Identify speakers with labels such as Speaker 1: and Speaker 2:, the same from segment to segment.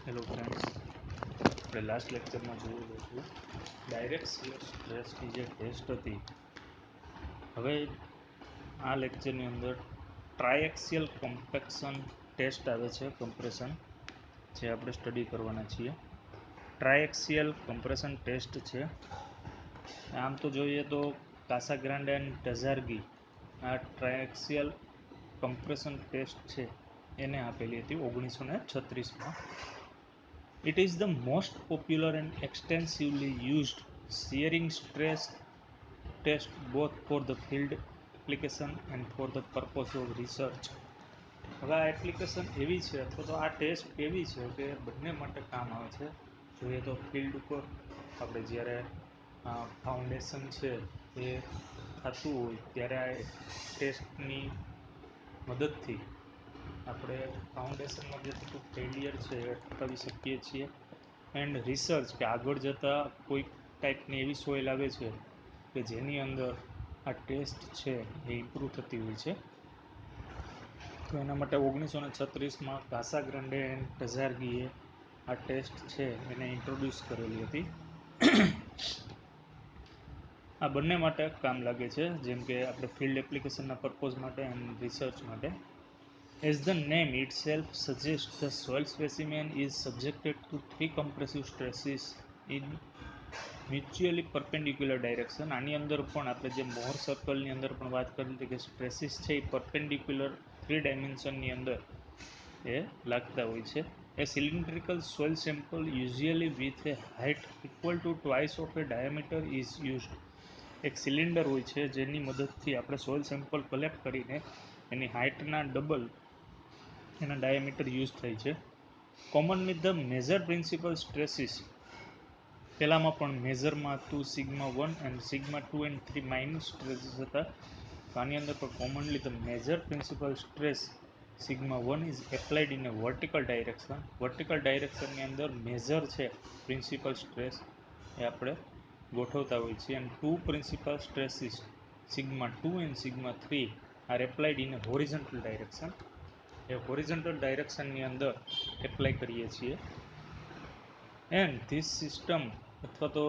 Speaker 1: Hello friends, આપણે last લેક્ચરમાં જોયેલું હતું ડાયરેક્ટ શિયર સ્ટ્રેસની જે ટેસ્ટ હતી. હવે આ લેક્ચરની અંદર ટ્રાયએક્સિયલ કોમ્પેક્શન ટેસ્ટ આવે છે, કમ્પ્રેશન, જે આપણે સ્ટડી કરવાના છીએ. ટ્રાયએક્સિયલ કમ્પ્રેશન ટેસ્ટ છે. આમ તો જોઈએ તો કાસાગ્રાન્ડે અને ટઝાર્ગી આ ટ્રાયએક્સિયલ કમ્પ્રેશન ટેસ્ટ છે એને આપેલી હતી 1936માં. It is the most popular and extensively used shearing stress test both for the field application and for the purpose of research. હવે આ એપ્લિકેશન એવી છે અથવા તો આ ટેસ્ટ એવી છે કે બંને માટે કામ આવે છે. જોઈએ તો ફિલ્ડ ઉપર આપણે જ્યારે ફાઉન્ડેશન છે એ થતું હોય ત્યારે આ ટેસ્ટની મદદથી આપણે ફાઉન્ડેશનમાં જે થતું ફેલિયર છે એ અટકાવી શકીએ છીએ. એન્ડ રિસર્ચ કે આગળ જતાં કોઈ ટાઈપની એવી સોઇલ આવે છે કે જેની અંદર આ ટેસ્ટ છે એ ઇમ્પ્રૂવ થતી હોય છે. તો એના માટે 1936માં કાસાગ્રાન્ડે એન્ડ ટઝાર્ગીએ આ ટેસ્ટ છે એને ઇન્ટ્રોડ્યુસ કરેલી હતી. આ બંને માટે કામ લાગે છે, જેમ કે આપણે ફિલ્ડ એપ્લિકેશનના પર્પઝ માટે એન્ડ રિસર્ચ માટે. As the name itself suggests, the soil specimen is subjected to three compressive stresses in mutually perpendicular direction. આની અંદર પણ આપણે જે મોર સર્કલની અંદર પણ વાત કરી હતી કે સ્ટ્રેસીસ છે એ પરપેન્ડિક્યુલર 3 ડાયમેન્શનની અંદર એ લાગતા હોય છે. A cylindrical soil sample usually with a height equal to twice of a diameter is used. એક સિલિન્ડર હોય છે જેની મદદથી આપણે સોઇલ સેમ્પલ કલેક્ટ કરીને એની હાઇટના ડબલ એના ડાયામીટર યુઝ થાય છે. Commonly the major principal stresses, પહેલામાં પણ મેજરમાં 2 sigma 1 and sigma 2 and 3 minus stresses હતા. તો આની અંદર પણ commonly the major principal stress sigma 1 is applied in a vertical direction. Vertical ડાયરેક્શનની અંદર મેજર છે પ્રિન્સિપલ સ્ટ્રેસ એ આપણે ગોઠવતા હોય છે. And 2 principal stresses sigma 2 and sigma 3 are applied in a horizontal direction. એ હોરિઝોન્ટલ ડાયરેક્શનની અંદર એપ્લાય કરીએ છીએ. એન્ડ ધીસ સિસ્ટમ અથવા તો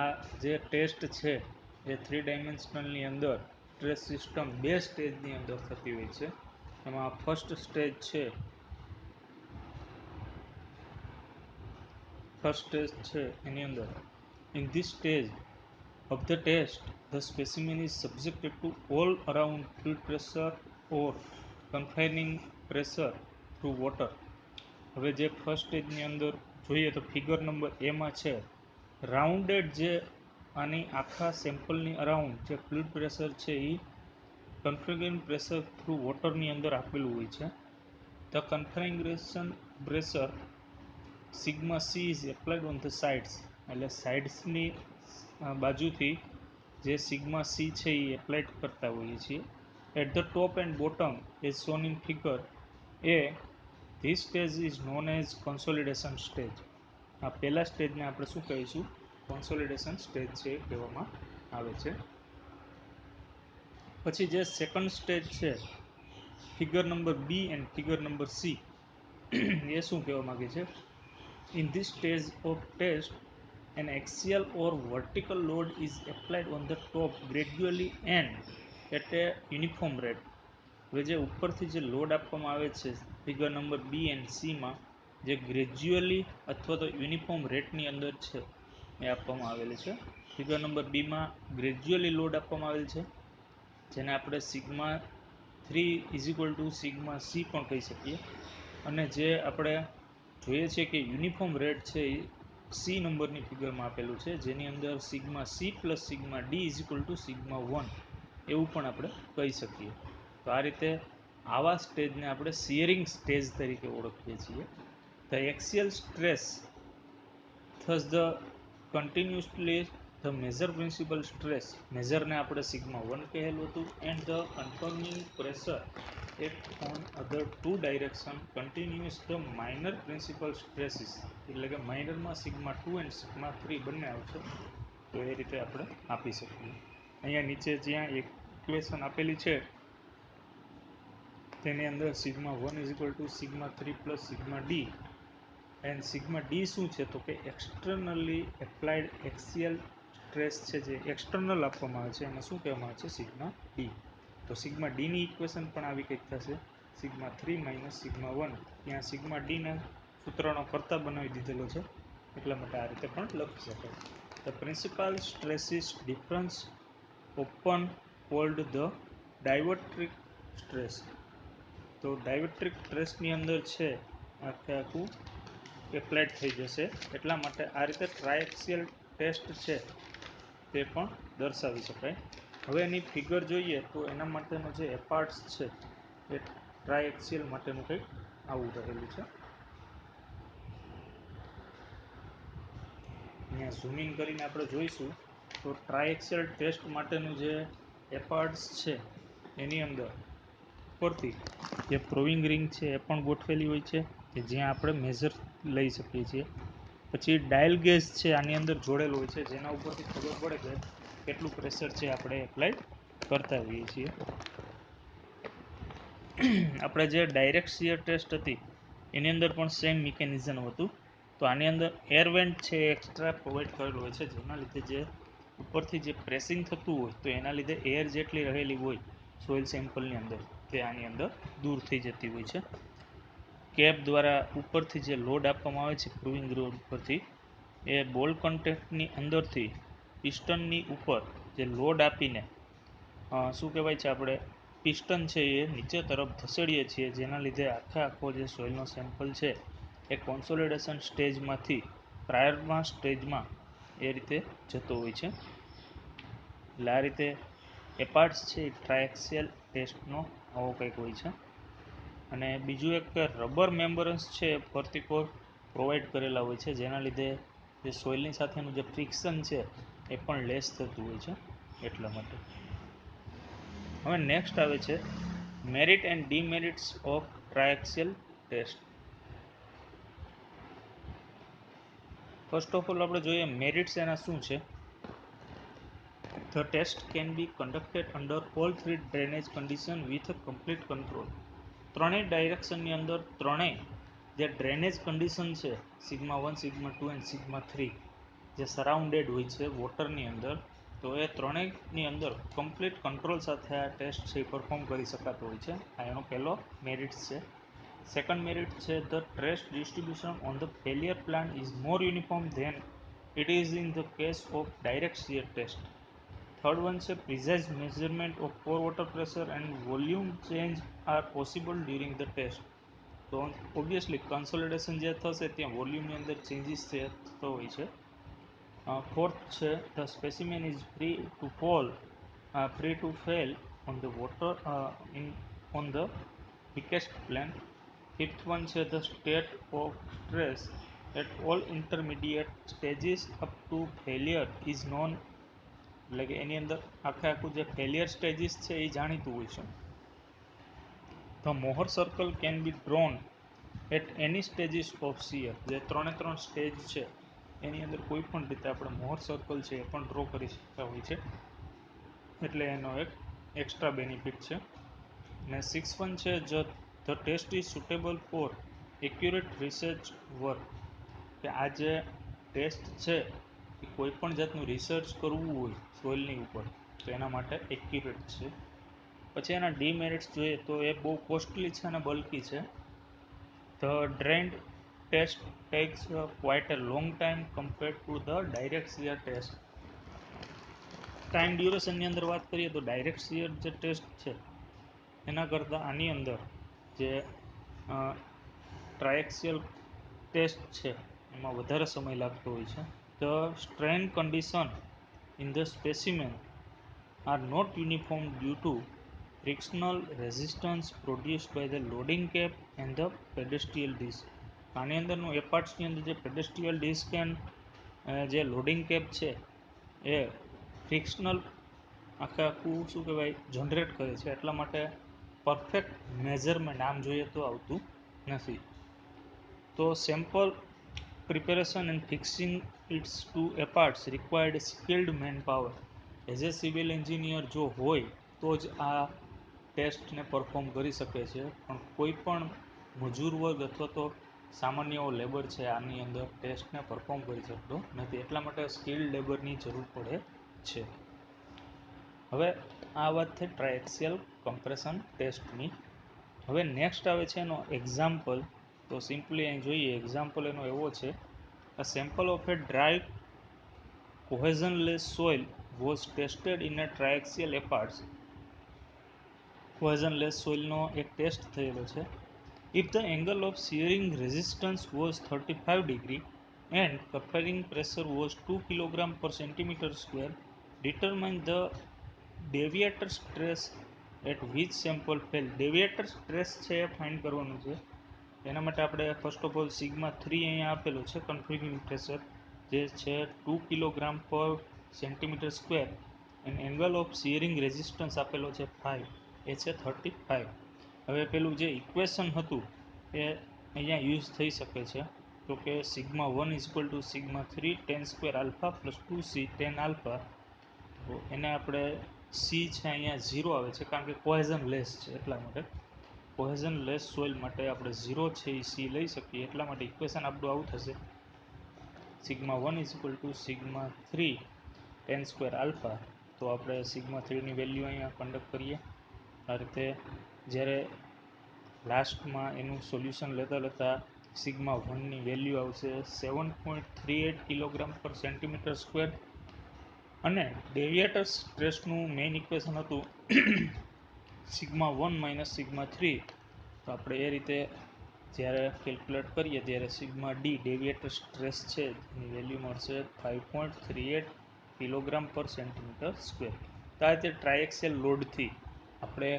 Speaker 1: આ જે ટેસ્ટ છે એ 3 ડાયમેન્શનલની અંદર સ્ટ્રેસ સિસ્ટમ 2 સ્ટેજની અંદર થતી હોય છે. એમાં ફર્સ્ટ સ્ટેજ છે એની અંદર in this stage of the test, the specimen is subjected to all around fluid pressure or confining pressure through water. હવે જે ફર્સ્ટ સ્ટેજની અંદર જોઈએ તો ફિગર નંબર એમાં છે રાઉન્ડેડ જે આની આખા સેમ્પલની અરાઉન્ડ જે ફ્લુઇડ પ્રેશર છે એ કન્ફિગરિંગ પ્રેશર થ્રુ વોટરની અંદર આપેલું હોય છે. The configuration pressure sigma she is applied on the sides, એટલે સાઇડ્સની બાજુથી જે સિગ્મા સી છે એ એપ્લાઇડ કરતા હોઈએ છીએ. At the top and bottom as shown in figure A this stage is known as consolidation stage. આ પહેલા સ્ટેજને આપણે શું કહીશું? કોન્સોલિડેશન સ્ટેજ છે એ કહેવામાં આવે છે. પછી જે સેકન્ડ સ્ટેજ છે figure number B and figure number C, એ શું કહેવા માગે છે? In this stage of test an axial or vertical load is applied on the top gradually and at a uniform rate. હવે જે ઉપરથી જે લોડ આપવામાં આવે છે ફિગર નંબર બી એન્ડ સીમાં, જે ગ્રેજ્યુઅલી અથવા તો યુનિફોર્મ રેટની અંદર છે એ આપવામાં આવેલી છે. ફિગર નંબર બીમાં ગ્રેજ્યુઅલી લોડ આપવામાં આવેલ છે, જેને આપણે sigma 3 is equal to sigma C પણ કહી શકીએ. અને જે આપણે જોઈએ છીએ કે યુનિફોર્મ રેટ છે એ સી નંબરની ફિગરમાં આપેલું છે, જેની અંદર sigma C plus sigma D is equal to sigma 1 એવું પણ આપણે કહી શકીએ. તો આ રીતે આવા સ્ટેજને આપણે શિયરિંગ સ્ટેજ તરીકે ઓળખીએ છીએ. The axial stress thus the continuously the major principal stress, મેજરને આપણે સિગ્મા 1 કહેલું હતું. And the confirming pressure at on other 2 direction continuous the minor principal stresses, એટલે કે માઇનરમાં સિગ્મા 2 એન્ડ સિગ્મા 3 બંને આવશે. તો એ રીતે આપણે આપી શકીએ. અહીંયા નીચે જ્યાં એક ઇક્વેશન આપેલી છે તેની અંદર sigma 1 is equal to sigma 3 plus sigma D and sigma D શું છે તો કે એક્સટર્નલી એપ્લાઇડ એક્સિયલ સ્ટ્રેસ છે જે એક્સટર્નલ આપવામાં આવે છે એને શું કહેવામાં આવે છે સિગ્મા ડી. તો સિગ્મા ડીની ઇક્વેશન પણ આવી કંઈક થશે સિગ્મા 3 માઇનસ સિગ્મા 1. ત્યાં સિગ્મા ડીના સૂત્રનો કરતા બનાવી દીધેલો છે એટલા માટે આ રીતે પણ લખી શકાય. The principal stresses difference open called the deviatoric stress. તો ડાયવર્ટ્રિક સ્ટ્રેસની અંદર છે આખું એપ્લાઇડ થઈ જશે એટલા માટે આ રીતે ટ્રાયએક્સિયલ ટેસ્ટ છે તે પણ દર્શાવી શકાય. હવે એની ફિગર જોઈએ તો એના માટેનો જે એપાર્ટ્સ છે એ ટ્રાયએક્સિયલ માટેનું કંઈક આવું રહેલું છે. અહીંયા ઝૂમિંગ કરીને આપણે જોઈશું તો ટ્રાયએક્સિયલ ટેસ્ટ માટેનું જે એપાર્ટ્સ છે એની અંદર ઉપરથી જે પ્રોવિંગ રિંગ છે એ પણ ગોઠવેલી હોય છે કે જ્યાં આપણે મેઝર લઈ શકીએ છીએ. પછી ડાયલ ગેજ છે આની અંદર જોડેલો હોય છે જેના ઉપરથી ખબર પડે કે કેટલું પ્રેશર છે આપણે એપ્લાય કરતા હોઈએ છીએ. આપણે જે ડાયરેક્ટ શિયર ટેસ્ટ હતી એની અંદર પણ સેમ મિકેનિઝમ હતું. તો આની અંદર એર વેન્ટ છે એક્સ્ટ્રા પ્રોવાઈડ કરેલું હોય છે જેના લીધે જે ઉપરથી જે પ્રેસિંગ થતું હોય તો એના લીધે એર જેટલી રહેલી હોય સોઇલ સેમ્પલની અંદર તે આની અંદર દૂર થઈ જતી હોય છે. કેપ દ્વારા ઉપરથી જે લોડ આપવામાં આવે છે પ્રૂવિંગ રોડ ઉપરથી એ બોલ કન્ટેક્ટની અંદરથી પિસ્ટનની ઉપર જે લોડ આપીને શું કહેવાય છે આપણે પિસ્ટન છે એ નીચે તરફ ધસેડીએ છીએ જેના લીધે આખો જે સોઇલનો સેમ્પલ છે એ કોન્સોલિડેશન સ્ટેજમાંથી પ્રાયરમાં સ્ટેજમાં એ રીતે જતો હોય છે. એટલે આ રીતે એપાર્ટ્સ છે એ ટ્રાયએક્સિયલ ટેસ્ટનો આવો કંઈક હોય છે. અને બીજું એક રબર મેમ્બરન્સ છે ફરતી કોર પ્રોવાઈડ કરેલા હોય છે જેના લીધે જે સોઇલની સાથેનું જે ફ્રિક્શન છે એ પણ લેસ થતું હોય છે એટલા માટે. હવે નેક્સ્ટ આવે છે merit and demerits of triaxial test. First of all આપણે જોઈએ મેરિટ્સ એના શું છે. The test can be conducted under all three drainage conditions with a complete control. ત્રણેય ડાયરેક્શનની અંદર ત્રણેય જે ડ્રેનેજ કન્ડિશન છે સિગ્મા 1, સિગ્મા 2 એન્ડ સિગ્મા 3 જે સરાઉન્ડેડ હોય છે વોટરની અંદર તો એ ત્રણેયની અંદર કમ્પ્લીટ કંટ્રોલ સાથે આ ટેસ્ટ છે પરફોર્મ કરી શકાતો હોય છે. આ એનો પહેલો મેરિટ છે. સેકન્ડ મેરિટ છે the stress distribution on the failure plane is more uniform than it is in the case of direct shear test. Third one છે precise measurement of pore water pressure and volume change are possible during the test. તો obviously consolidation જે થશે ત્યાં વોલ્યુમની અંદર changes થતો હોય છે. ફોર્થ છે the specimen is free to fail on the water on the weakest plane. Fifth one છે the state of stress at all intermediate stages up to failure is known. એટલે કે એની અંદર આખું જે ફેલિયર સ્ટેજીસ છે એ જાણીતું હોય છે. The Mohr circle can be drawn at any stages of shear. જે ત્રણ સ્ટેજ છે એની અંદર કોઈ પણ રીતે આપણે મોહર સર્કલ છે એ પણ ડ્રો કરી શકતા હોય છે એટલે એનો એક એક્સ્ટ્રા બેનિફિટ છે. અને સિક્સ વન છે the test is suitable for accurate research work. કે આ જે ટેસ્ટ છે એ કોઈ પણ જાતનું રિસર્ચ કરવું હોય સોઇલની ઉપર તો એના માટે એક્યુરેટ છે. પછી એના ડીમેરિટ્સ જોઈએ તો એ બહુ કોસ્ટલી છે અને બલ્કી છે. The drained test takes quite a long time compared to the direct shear test. Time ડ્યુરેશનની અંદર વાત કરીએ તો ડાયરેક્ટ શિયર જે ટેસ્ટ છે એના કરતાં આની અંદર જે ટ્રાયએક્સિયલ ટેસ્ટ છે એમાં વધારે સમય લાગતો હોય છે. The strain condition in the specimen are not uniform due to frictional resistance produced by the loading cap and the pedestal disc. આની અંદરનું એપાર્ટ્સની અંદર જે પેડેસ્ટ્રીયલ ડિસ્ક એન્ડ જે લોડિંગ કેપ છે એ ફ્રિક્શનલ આખું શું કહેવાય જનરેટ કરે છે એટલા માટે પરફેક્ટ મેઝરમેન્ટ આમ જોઈએ તો આવતું નથી. તો sample preparation and fixing its to apparatus required skilled manpower. As a civil engineer જો હોય તો જ આ ટેસ્ટને પરફોર્મ કરી શકે છે પણ કોઈ પણ મજૂર વર્ગ અથવા તો સામાન્ય લેબર છે આની અંદર ટેસ્ટને પરફોર્મ કરી શકતો નથી, એટલા માટે સ્કિલ્ડ લેબરની જરૂર પડે છે. હવે આ વાત થઈ ટ્રાયએક્સિયલ કમ્પ્રેશન ટેસ્ટની. હવે નેક્સ્ટ આવે છે એનો એક્ઝામ્પલ. તો સિમ્પલી અહીં જોઈએ, એક્ઝામ્પલ એનો એવો છે, a sample of a dry cohesionless soil was tested in a triaxial approach. cohesionless સોઇલનો એક ટેસ્ટ થયેલો છે. If the angle of shearing resistance was 35 degree and perforating pressure was 2 kg per centimeter square, determine the deviator stress at which sample fell. deviator stress છે એ find કરવાનું છે. એના માટે આપણે ફર્સ્ટ ઓફ ઓલ સિગ્મા 3 અહીંયા આપેલું છે કન્ફિગરિંગ pressure, જે છે 2 કિલોગ્રામ પર centimetre square, and angle of shearing resistance આપેલો છે 5, એ છે 35. હવે પેલું જે ઇક્વેશન હતું એ અહીંયા યુઝ થઈ શકે છે. તો કે sigma 1 is to sigma 3 10 square alpha plus 2c 10 alpha. તો એને આપણે સી છે અહીંયા 0 આવે છે, કારણ કે કોહેઝન લેસ છે એટલા માટે. કોહેઝન લેસ સોઇલ માટે આપણે 0 છે એ સી લઈ શકીએ, એટલા માટે ઇક્વેશન આપણું આવું થશે, sigma 1 is to sigma 3 10 square alpha. તો આપણે સિગ્મા 3ની વેલ્યુ અહીંયા કન્ડક્ટ કરીએ આ રીતે. જ્યારે લાસ્ટમાં એનું સોલ્યુશન લેતા સિગ્મા 1ની વેલ્યુ આવશે 7.38 કિલોગ્રામ પર સેન્ટીમીટર સ્ક્વેર, અને ડેવિએટર સ્ટ્રેસનું મેઇન ઇક્વેશન હતું સિગ્મા 1 માઇનસ સિગ્મા 3. તો આપણે એ રીતે જ્યારે કેલ્ક્યુલેટ કરીએ ત્યારે સિગ્મા ડી ડેવિએટર સ્ટ્રેસ છે એની વેલ્યુ મળશે 5.38 કિલોગ્રામ પર સેન્ટીમીટર સ્ક્વેર. તો આ રીતે ટ્રાયએક્સિયલ લોડથી આપણે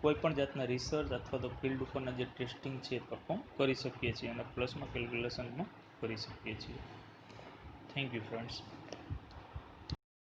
Speaker 1: કોઈ પણ જાતના રિસર્ચ અથવા તો ફિલ્ડ ઉપરના જે ટેસ્ટિંગ છે એ પરફોર્મ કરી શકીએ છીએ અને પ્લસમાં કેલ્ક્યુલેશનમાં કરી શકીએ છીએ. Thank you friends.